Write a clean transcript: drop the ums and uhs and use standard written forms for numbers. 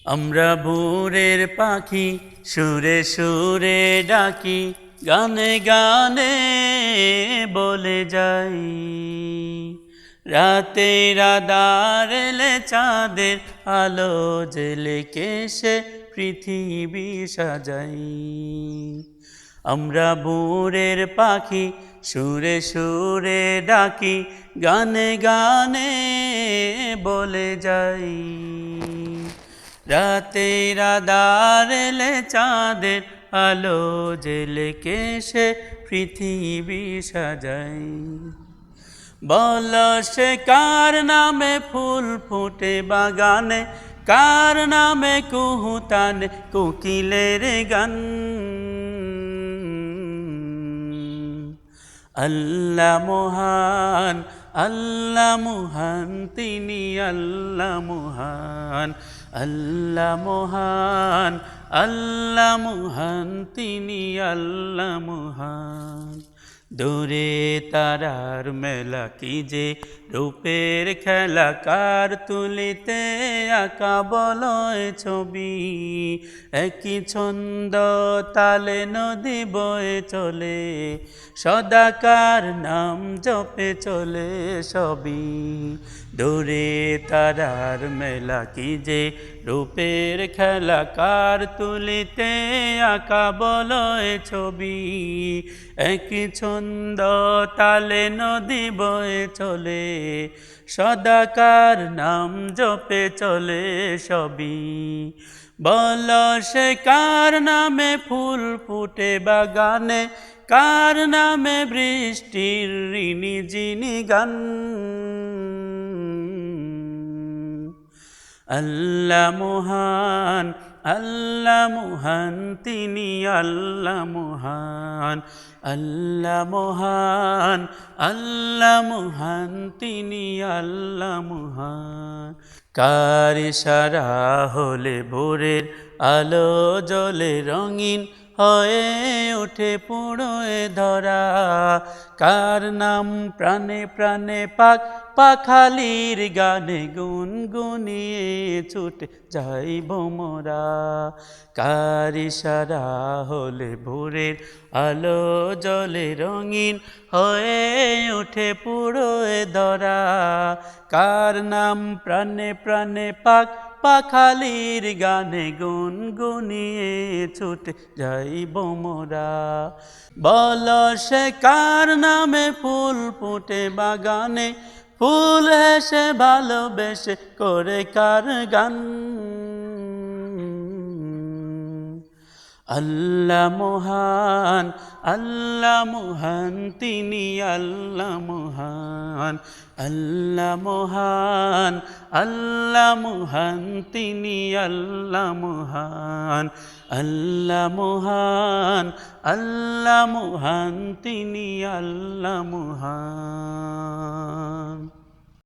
আমরা ভোরের পাখি সুরে সুরে ডাকি, গানে গানে বলে যাই। রাতের আঁধার এলে চাঁদের আলো জেলে কেশে পৃথিবী সাজাই। আমরা ভোরের পাখি সুরে সুরে ডাকি, গানে গানে বলে যাই। রাতের আঁধার এলে চাঁদের আলো জেলে কেশে পৃথিবী সাজাই। বল সে কার নামে ফুল ফুটে বাগানে, কার নামে কুহুতানে কোকিলের গান। আল্লাহ মহান, আল্লাহ মহান, তিনি আল্লাহ মহান। আল্লাহ মহান, আল্লাহ মহান, তিনি আল্লাহ মহান। দূরে তারার মেলা কি যে রূপের খেলা, কার তুলিতে আঁকা বলয় ছবি। একই ছন্দ তালে নদী বয়ে চলে, সদাকার নাম জপে চলে সবই। দূরে তারার মেলা কি যে রূপের খেলা, কার তুলিতে আঁকা বলয় ছবি। একই ছন্দ তালে নদী বয়ে চলে, সদাকার নাম জপে চলে সবই। বল সে কার নামে ফুল ফুটে বাগানে, কার নামে বৃষ্টির ঋণী যিনি গান। আল্লাহ মহান, আল্লাহ মহান, তিনি আল্লাহ মহান। আল্লাহ মহান, আল্লাহ মহান, তিনি আল্লাহ মহান। কার ইশারা হলে ভোরের আলো জ্বলে রঙিন হয়ে ওঠে পুড়োয় ধরা, কার নাম প্রাণে প্রাণে পাক পাখালির গানে গুনগুনিয়ে ছুটে যাইব মোরা। কার ইশারা হলে ভোরের আলো জ্বলে রঙিন হয়ে ওঠে পুড়োয় ধরা, কার নাম প্রাণে প্রাণে পাক পাখালির গানে গুনগুনিয়ে ছুটে যাইব মোরা। বল সে কার নামে ফুল ফুটে বাগানে, ফুল হেসে ভালোবেসে করে কার গান। আল্লাহ মহান, আল্লাহ মহান, তিনি আল্লাহ মহান। আল্লাহ মহান, আল্লাহ মহান, তিনি আল্লাহ মহান। আল্লাহ মহান, আল্লাহ মহান, তিনি আল্লাহ মহান।